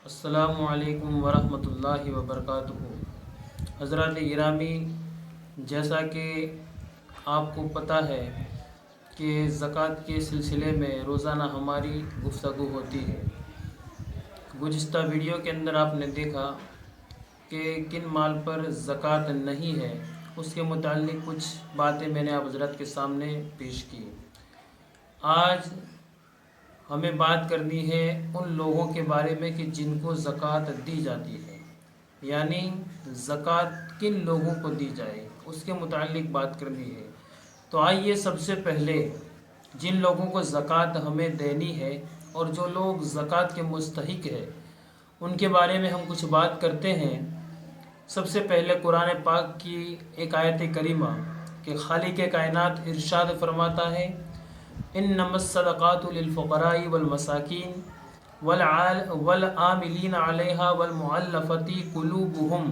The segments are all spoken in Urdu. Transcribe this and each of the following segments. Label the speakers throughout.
Speaker 1: السلام علیکم ورحمۃ اللہ وبرکاتہ۔ حضرات گرامی، جیسا کہ آپ کو پتہ ہے کہ زکوٰۃ کے سلسلے میں روزانہ ہماری گفتگو ہوتی ہے۔ گزشتہ ویڈیو کے اندر آپ نے دیکھا کہ کن مال پر زکوٰۃ نہیں ہے، اس کے متعلق کچھ باتیں میں نے آپ حضرات کے سامنے پیش کی۔ آج ہمیں بات کرنی ہے ان لوگوں کے بارے میں کہ جن کو زکوٰۃ دی جاتی ہے، یعنی زکوٰۃ کن لوگوں کو دی جائے، اس کے متعلق بات کرنی ہے۔ تو آئیے سب سے پہلے جن لوگوں کو زکوٰۃ ہمیں دینی ہے اور جو لوگ زکوٰۃ کے مستحق ہے ان کے بارے میں ہم کچھ بات کرتے ہیں۔ سب سے پہلے قرآن پاک کی ایک آیت کریمہ کہ خالق کائنات ارشاد فرماتا ہے، انما الصدقات للفقراء والمساکین والعاملین علیہا والمؤلفۃ قلوبہم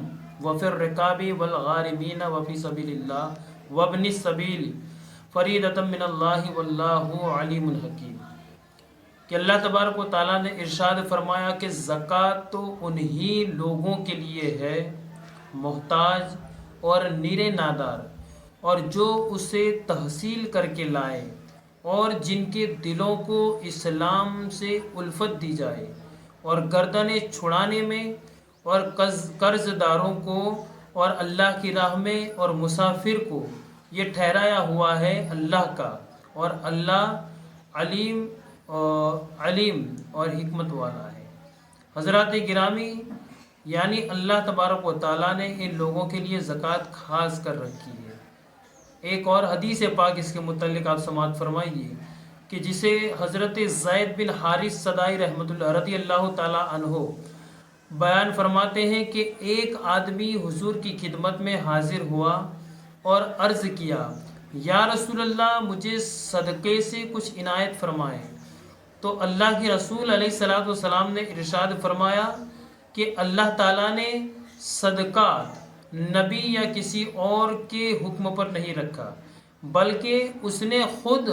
Speaker 1: وفی الرقاب والغارمین وفی سبیل اللہ وابن السبیل فریضۃ من اللہ واللہ علیم حکیم، کہ اللہ تبارک و تعالیٰ نے ارشاد فرمایا کہ زکوٰۃ تو انہی لوگوں کے لیے ہے محتاج اور نیر نادار، اور جو اسے تحصیل کر کے لائے اور جن کے دلوں کو اسلام سے الفت دی جائے، اور گردنیں چھڑانے میں اور قرض داروں کو اور اللہ کی راہ میں اور مسافر کو یہ ٹھہرایا ہوا ہے اللہ کا، اور اللہ علیم اور حکمت والا ہے۔ حضرات گرامی، یعنی اللہ تبارک و تعالیٰ نے ان لوگوں کے لیے زکوٰۃ خاص کر رکھی ہے۔ ایک اور حدیث پاک اس کے متعلق آپ سماعت فرمائیے کہ جسے حضرت زید بن حارث صدائی رضی اللہ تعالیٰ عنہ بیان فرماتے ہیں کہ ایک آدمی حضور کی خدمت میں حاضر ہوا اور عرض کیا، یا رسول اللہ، مجھے صدقے سے کچھ عنایت فرمائیں۔ تو اللہ کے رسول علیہ السلام نے ارشاد فرمایا کہ اللہ تعالیٰ نے صدقات نبی یا کسی اور کے حکم پر نہیں رکھا، بلکہ اس نے خود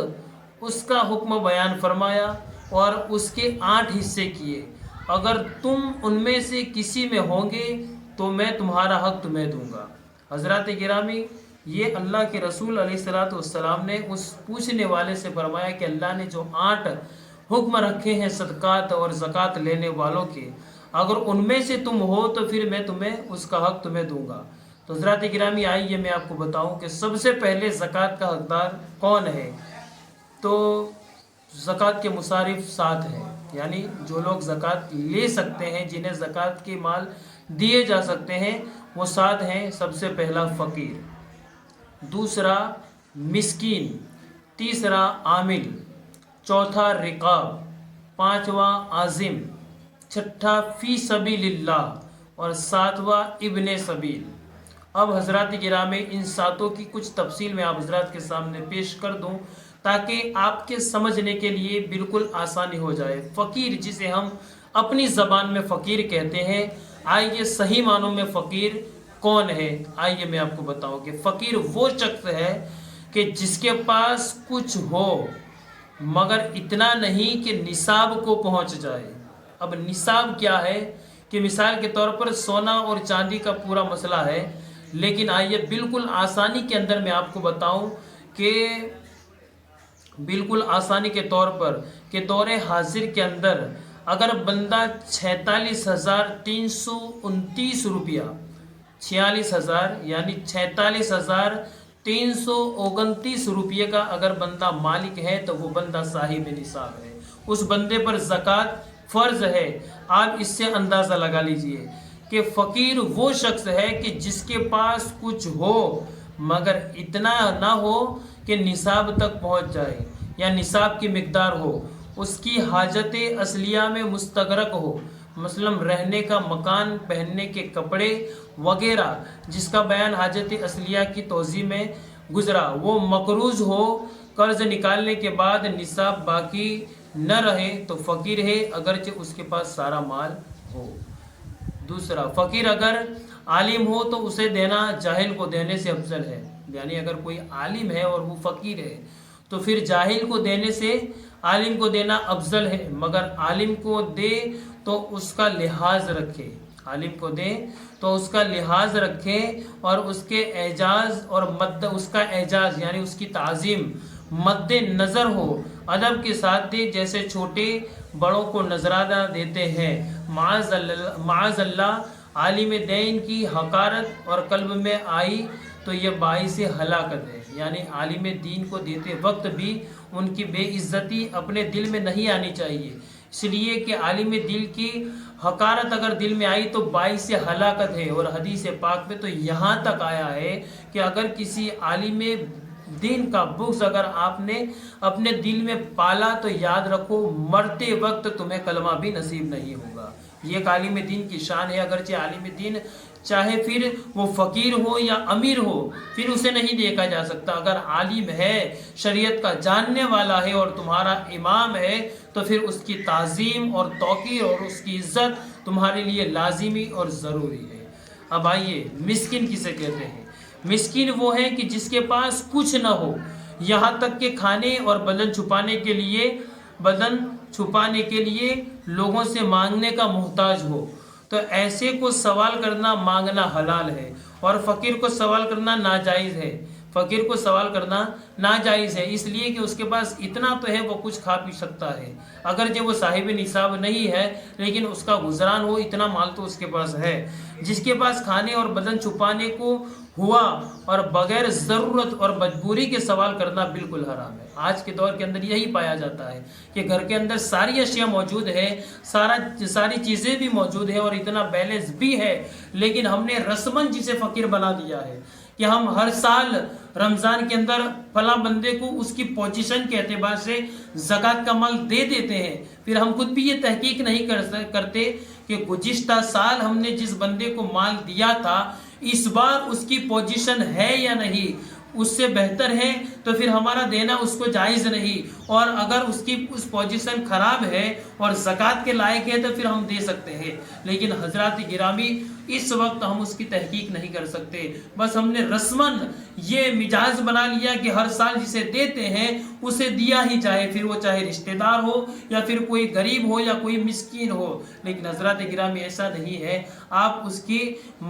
Speaker 1: اس کا حکم بیان فرمایا اور اس کے 8 حصے کیے۔ اگر تم ان میں سے کسی میں ہوں گے تو میں تمہارا حق تمہیں دوں گا۔ حضرات گرامی، یہ اللہ کے رسول علیہ السلام نے اس پوچھنے والے سے فرمایا کہ اللہ نے جو 8 حکم رکھے ہیں صدقات اور زکوٰۃ لینے والوں کے، اگر ان میں سے تم ہو تو پھر میں تمہیں اس کا حق تمہیں دوں گا۔ تو حضرات گرامی، آئیے میں آپ کو بتاؤں کہ سب سے پہلے زکوٰۃ کا حقدار کون ہے۔ تو زکوٰۃ کے مصارف 7 ہیں، یعنی جو لوگ زکوٰۃ لے سکتے ہیں، جنہیں زکوٰۃ کے مال دیے جا سکتے ہیں، وہ 7 ہیں۔ سب سے پہلا فقیر، دوسرا مسکین، تیسرا عامل، چوتھا رقاب، پانچواں عازم، چھٹا فی سبیل اللہ، اور 7واں ابن سبیل۔ اب حضرات گرامی، ان 7 کی کچھ تفصیل میں آپ حضرات کے سامنے پیش کر دوں تاکہ آپ کے سمجھنے کے لیے بالکل آسانی ہو جائے۔ فقیر، جسے ہم اپنی زبان میں فقیر کہتے ہیں، آئیے صحیح معنوں میں فقیر کون ہے، آئیے میں آپ کو بتاؤں کہ فقیر وہ شخص ہے کہ جس کے پاس کچھ ہو مگر اتنا نہیں کہ نصاب کو پہنچ جائے۔ اب نصاب کیا ہے کہ مثال کے طور پر سونا اور چاندی کا پورا مسئلہ ہے، لیکن آئیے بالکل آسانی کے اندر میں آپ کو بتاؤں کہ بالکل آسانی کے طور پر کہ دور حاضر کے اندر اگر بندہ 46,329 روپیہ، 46,000 یعنی 46,329 روپیے کا اگر بندہ مالک ہے تو وہ بندہ صاحب نصاب ہے، اس بندے پر زکوٰۃ فرض ہے۔ آپ اس سے اندازہ لگا لیجئے کہ فقیر وہ شخص ہے کہ جس کے پاس کچھ ہو مگر اتنا نہ ہو کہ نصاب تک پہنچ جائے یا نصاب کی مقدار ہو، اس کی حاجت اصلیہ میں مستغرق ہو، مثلا رہنے کا مکان، پہننے کے کپڑے وغیرہ، جس کا بیان حاجت اصلیہ کی توضیح میں گزرا، وہ مقروض ہو، قرض نکالنے کے بعد نصاب باقی نہ رہے تو فقیر ہے، اگرچہ اس کے پاس سارا مال ہو۔ دوسرا، فقیر اگر عالم ہو تو اسے دینا جاہل کو دینے سے افضل ہے، یعنی اگر کوئی عالم ہے اور وہ فقیر ہے تو پھر جاہل کو دینے سے عالم کو دینا افضل ہے، مگر عالم کو دے تو اس کا لحاظ رکھے، عالم کو دے تو اس کا لحاظ رکھے اور اس کے اعجاز اور اس کا اعجاز یعنی اس کی تعظیم مد نظر ہو، ادب کے ساتھ دے، جیسے چھوٹے بڑوں کو نذرانہ دیتے ہیں۔ معاذ اللہ عالم دین کی حقارت اور قلب میں آئی تو یہ باعث ہلاکت ہے، یعنی عالم دین کو دیتے وقت بھی ان کی بے عزتی اپنے دل میں نہیں آنی چاہیے، اس لیے کہ عالم دل کی حقارت اگر دل میں آئی تو باعث ہلاکت ہے۔ اور حدیث پاک میں تو یہاں تک آیا ہے کہ اگر کسی عالم دین کا بغض اگر آپ نے اپنے دل میں پالا تو یاد رکھو مرتے وقت تمہیں کلمہ بھی نصیب نہیں ہوگا۔ یہ ایک عالم دین کی شان ہے، اگرچہ عالم دین چاہے پھر وہ فقیر ہو یا امیر ہو پھر اسے نہیں دیکھا جا سکتا، اگر عالم ہے، شریعت کا جاننے والا ہے اور تمہارا امام ہے تو پھر اس کی تعظیم اور توقیر اور اس کی عزت تمہارے لیے لازمی اور ضروری ہے۔ اب آئیے مسکین کسے کہتے ہیں؟ مسکین وہ ہے کہ جس کے پاس کچھ نہ ہو، یہاں تک کہ کھانے اور بدن چھپانے کے لیے لوگوں سے مانگنے کا محتاج ہو، تو ایسے کو سوال کرنا مانگنا حلال ہے، اور فقیر کو سوال کرنا ناجائز ہے، فقیر کو سوال کرنا ناجائز ہے، اس لیے کہ اس کے پاس اتنا تو ہے وہ کچھ کھا پی سکتا ہے، اگرچہ وہ صاحب نصاب نہیں ہے لیکن اس کا گزران ہو اتنا مال تو اس کے پاس ہے۔ جس کے پاس کھانے اور بدن چھپانے کو ہوا اور بغیر ضرورت اور مجبوری کے سوال کرنا بالکل حرام ہے۔ آج کے دور کے اندر یہی پایا جاتا ہے کہ گھر کے اندر ساری اشیاء موجود ہے، ساری چیزیں بھی موجود ہیں اور اتنا بیلنس بھی ہے، لیکن ہم نے رسمن جسے فقیر بنا دیا ہے کہ ہم ہر سال رمضان کے اندر فلاں بندے کو اس کی پوزیشن کے اعتبار سے زکوٰۃ کا مال دے دیتے ہیں، پھر ہم خود بھی یہ تحقیق نہیں کرتے کہ گزشتہ سال ہم نے جس بندے کو مال دیا تھا اس بار اس کی پوزیشن ہے یا نہیں، اس سے بہتر ہے تو پھر ہمارا دینا اس کو جائز نہیں، اور اگر اس کی پوزیشن خراب ہے اور زکوٰۃ کے لائق ہے تو پھر ہم دے سکتے ہیں، لیکن حضرات گرامی اس وقت ہم اس کی تحقیق نہیں کر سکتے، بس ہم نے رسماً یہ مجاز بنا لیا کہ ہر سال جسے دیتے ہیں اسے دیا ہی جائے، پھر وہ چاہے رشتہ دار ہو یا پھر کوئی غریب ہو یا کوئی مسکین ہو، لیکن حضرات گرامی ایسا نہیں ہے۔ آپ اس کی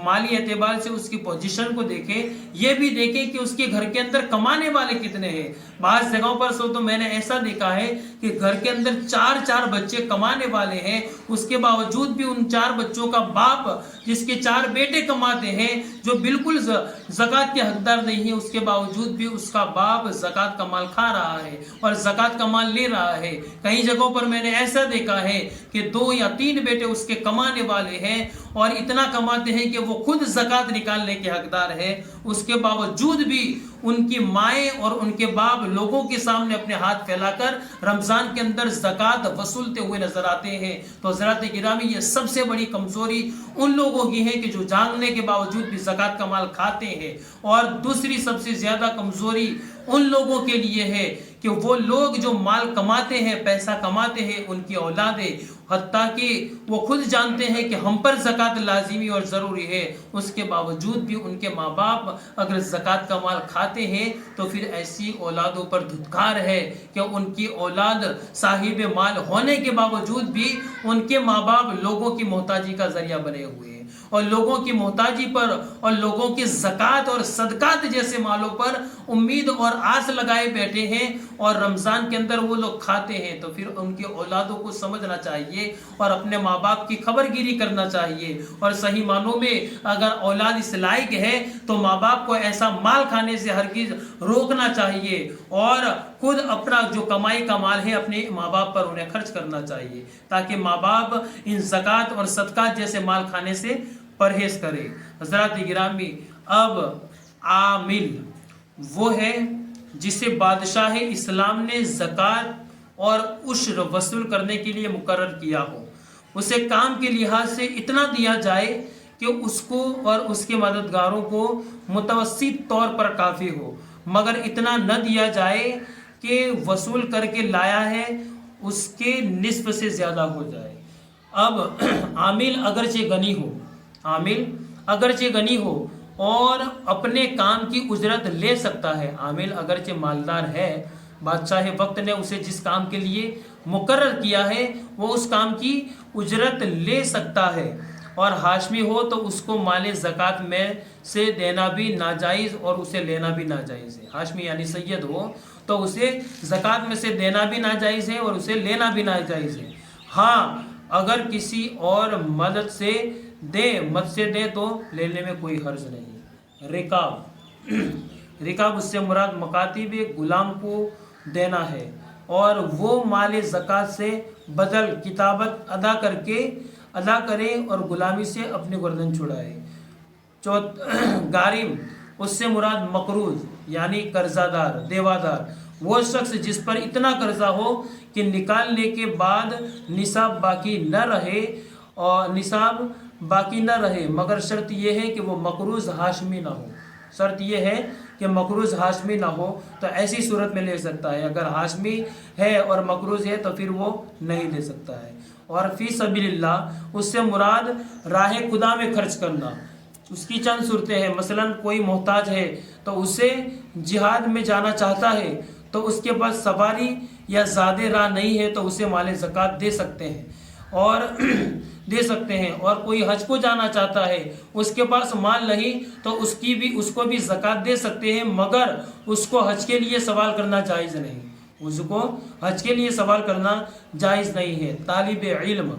Speaker 1: مالی اعتبار سے اس کی پوزیشن کو دیکھیں، یہ بھی دیکھیں کہ اس کے گھر کے اندر کمانے والے کتنے ہیں۔ بعض جگہوں پر تو میں نے ایسا دیکھا ہے کہ گھر کے اندر چار بچے کمانے والے ہیں، اس کے باوجود بھی ان 4 بچوں کا باپ جس کے 4 بیٹے کماتے ہیں جو بالکل زکوٰۃ کے حقدار نہیں ہے، اس کے باوجود بھی اس کا باپ زکوٰۃ کا مال کھا رہا ہے اور زکوٰۃ کا مال لے رہا ہے۔ کئی جگہوں پر میں نے ایسا دیکھا ہے کہ 2 یا 3 بیٹے اس کے کمانے والے ہیں اور اتنا کماتے ہیں کہ وہ خود زکوٰۃ نکالنے کے حقدار ہے، اس کے باوجود بھی ان کی مائیں اور ان کے باپ لوگوں کے سامنے اپنے ہاتھ پھیلا کر رمضان کے اندر زکوٰۃ وصولتے ہوئے نظر آتے ہیں۔ تو حضرات گرامی یہ سب سے بڑی کمزوری ان لوگوں کی ہے کہ جو جاننے کے باوجود بھی زکوٰۃ کا مال کھاتے ہیں، اور دوسری سب سے زیادہ کمزوری ان لوگوں کے لیے ہے کہ وہ لوگ جو مال کماتے ہیں، پیسہ کماتے ہیں، ان کی اولادیں حتیٰ کہ وہ خود جانتے ہیں کہ ہم پر زکوٰۃ لازمی اور ضروری ہے، اس کے باوجود بھی ان کے ماں باپ اگر زکوٰۃ کا مال کھاتے ہیں تو پھر ایسی اولادوں پر دھتکار ہے کہ ان کی اولاد صاحب مال ہونے کے باوجود بھی ان کے ماں باپ لوگوں کی محتاجی کا ذریعہ بنے ہوئے ہیں، اور لوگوں کی محتاجی پر اور لوگوں کی زکوٰۃ اور صدقات جیسے مالوں پر امید اور آس لگائے بیٹھے ہیں، اور رمضان کے اندر وہ لوگ کھاتے ہیں، تو پھر ان کی اولادوں کو سمجھنا چاہیے اور اپنے ماں باپ کی خبر گیری کرنا چاہیے، اور صحیح معنوں میں اگر اولاد اس لائق ہے تو ماں باپ کو ایسا مال کھانے سے ہرگز روکنا چاہیے، اور خود اپنا جو کمائی کا مال ہے اپنے ماں باپ پر انہیں خرچ کرنا چاہیے، تاکہ ماں باپ ان زکوٰۃ اور صدقات جیسے مال کھانے سے پرہیز کرے۔ حضرات گرامی اب عامل وہ ہے جسے بادشاہ اسلام نے زکوٰۃ اور عشر وصول کرنے کے لیے مقرر کیا ہو، اسے کام کے لحاظ سے اتنا دیا جائے کہ اس کو اور اس کے مددگاروں کو متوسط طور پر کافی ہو، مگر اتنا نہ دیا جائے کہ وصول کر کے لایا ہے اس کے نصف سے زیادہ ہو جائے۔ اب عامل اگرچہ غنی ہو اور اپنے کام کی اجرت لے سکتا ہے، عامل اگرچہ مالدار ہے بادشاہ وقت نے اسے جس کام کے لیے مقرر کیا ہے وہ اس کام کی اجرت لے سکتا ہے، اور ہاشمی ہو تو اس کو مال زکوٰۃ میں سے دینا بھی ناجائز اور اسے لینا بھی ناجائز ہے۔ ہاشمی یعنی سید ہو تو اسے زکوٰۃ میں سے دینا بھی ناجائز ہے اور اسے لینا بھی ناجائز ہے۔ ہاں اگر کسی اور مدد سے دے تو لینے میں کوئی حرج نہیں۔ رکاب اس سے مراد مکاتب غلام کو دینا ہے، اور وہ مال زکوٰۃ سے بدل کتابت ادا کرے اور غلامی سے اپنی گردن چھڑائے۔ غارم اس سے مراد مقروض یعنی قرضہ دار، دیوادار، وہ شخص جس پر اتنا قرضہ ہو کہ نکالنے کے بعد نصاب باقی نہ رہے مگر شرط یہ ہے کہ وہ مقروض ہاشمی نہ ہو۔ شرط یہ ہے کہ مقروض ہاشمی نہ ہو، تو ایسی صورت میں لے سکتا ہے۔ اگر ہاشمی ہے اور مقروض ہے تو پھر وہ نہیں لے سکتا ہے۔ اور فی سبیل اللہ اس سے مراد راہ خدا میں خرچ کرنا۔ اس کی چند صورتیں ہیں، مثلا کوئی محتاج ہے تو اسے جہاد میں جانا چاہتا ہے تو اس کے پاس سواری یا زیادہ راہ نہیں ہے تو اسے مال زکوٰۃ دے سکتے ہیں، اور کوئی حج کو جانا چاہتا ہے اس کے پاس مال نہیں تو اس کو بھی زکوٰۃ دے سکتے ہیں، مگر اس کو حج کے لیے سوال کرنا جائز نہیں۔ اس کو حج کے لیے سوال کرنا جائز نہیں ہے۔ طالب علم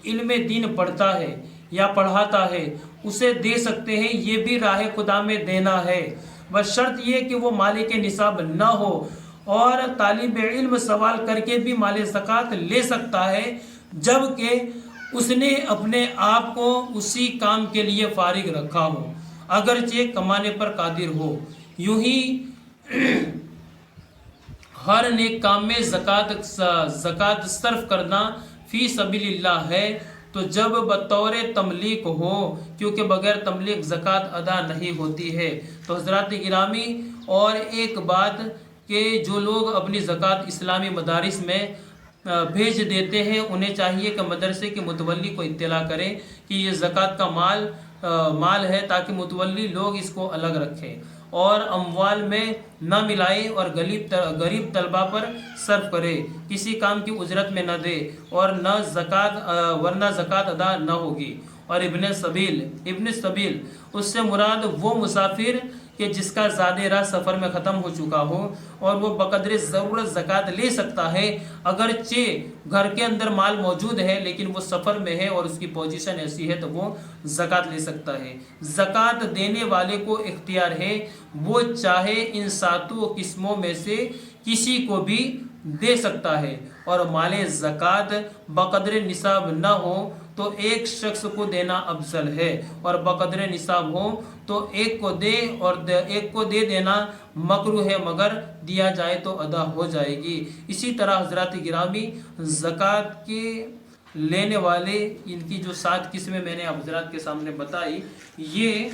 Speaker 1: علم دین پڑھتا ہے یا پڑھاتا ہے اسے دے سکتے ہیں، یہ بھی راہ خدا میں دینا ہے، بس شرط یہ کہ وہ مالک نصاب نہ ہو۔ اور طالب علم سوال کر کے بھی مال زکوٰۃ لے سکتا ہے جبکہ اس نے اپنے آپ کو اسی کام کے لیے فارغ رکھا ہو، اگرچہ کمانے پر قادر ہو۔ یوں ہی ہر نیک کام میں زکوٰۃ صرف کرنا فی سبیل اللہ ہے، تو جب بطور تملیک ہو، کیونکہ بغیر تملیک زکوٰۃ ادا نہیں ہوتی ہے۔ تو حضرات گرامی، اور ایک بات کہ جو لوگ اپنی زکوٰۃ اسلامی مدارس میں بھیج دیتے ہیں انہیں چاہیے کہ مدرسے کے متولی کو اطلاع کریں کہ یہ زکوٰۃ کا مال ہے، تاکہ متولی لوگ اس کو الگ رکھیں اور اموال میں نہ ملائے اور غریب طلبہ پر صرف کرے، کسی کام کی اجرت میں نہ دے، اور ورنہ زکوٰۃ ادا نہ ہوگی۔ اور ابن سبیل اس سے مراد وہ مسافر کہ جس کا زیادہ راہ سفر میں ختم ہو چکا ہو اور وہ بقدر ضرورت زکوٰۃ لے سکتا ہے، اگرچہ گھر کے اندر مال موجود ہے لیکن وہ سفر میں ہے اور اس کی پوزیشن ایسی ہے تو وہ زکوٰۃ لے سکتا ہے۔ زکوٰۃ دینے والے کو اختیار ہے، وہ چاہے ان 7 قسموں میں سے کسی کو بھی دے سکتا ہے، اور مال زکوٰۃ بقدر نصاب نہ ہو تو ایک شخص کو دینا افضل ہے، اور بقدر نصاب ہو تو ایک کو دے دینا مکروہ ہے، مگر دیا جائے تو ادا ہو جائے گی۔ اسی طرح حضرات گرامی، زکوٰۃ کے لینے والے، ان کی جو 7 قسمیں میں نے حضرات کے سامنے بتائی، یہ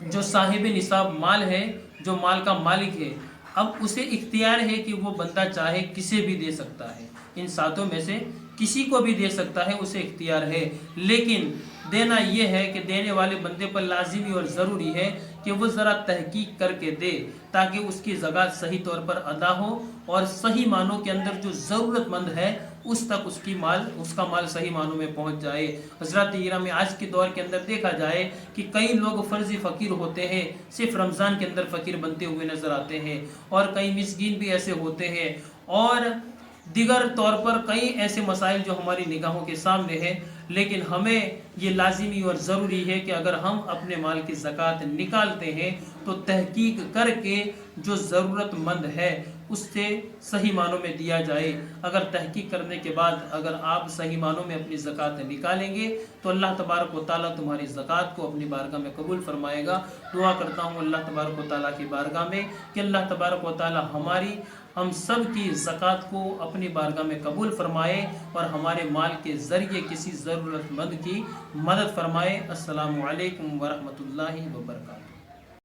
Speaker 1: جو صاحب نصاب مال ہے، جو مال کا مالک ہے، اب اسے اختیار ہے کہ وہ بندہ چاہے کسے بھی دے سکتا ہے، ان 7 میں سے کسی کو بھی دے سکتا ہے، اسے اختیار ہے، لیکن دینا یہ ہے کہ دینے والے بندے پر لازمی اور ضروری ہے کہ وہ ذرا تحقیق کر کے دے تاکہ اس کی زکوٰۃ صحیح طور پر ادا ہو اور صحیح معنوں کے اندر جو ضرورت مند ہے اس تک اس کا مال صحیح معنوں میں پہنچ جائے۔ حضرات گرامی، آج کے دور کے اندر دیکھا جائے کہ کئی لوگ فرضی فقیر ہوتے ہیں، صرف رمضان کے اندر فقیر بنتے ہوئے نظر آتے ہیں، اور کئی مسکین بھی ایسے ہوتے ہیں، اور دیگر طور پر کئی ایسے مسائل جو ہماری نگاہوں کے سامنے ہیں، لیکن ہمیں یہ لازمی اور ضروری ہے کہ اگر ہم اپنے مال کی زکوٰۃ نکالتے ہیں تو تحقیق کر کے جو ضرورت مند ہے اس سے صحیح معنوں میں دیا جائے۔ اگر تحقیق کرنے کے بعد اگر آپ صحیح معنوں میں اپنی زکوٰۃ نکالیں گے تو اللہ تبارک و تعالیٰ تمہاری زکوٰۃ کو اپنی بارگاہ میں قبول فرمائے گا۔ دعا کرتا ہوں اللہ تبارک و تعالیٰ کی بارگاہ میں کہ اللہ تبارک و تعالیٰ ہم سب کی زکوٰۃ کو اپنی بارگاہ میں قبول فرمائے اور ہمارے مال کے ذریعے کسی ضرورت مند کی مدد فرمائے۔ السلام علیکم ورحمۃ اللہ وبرکاتہ۔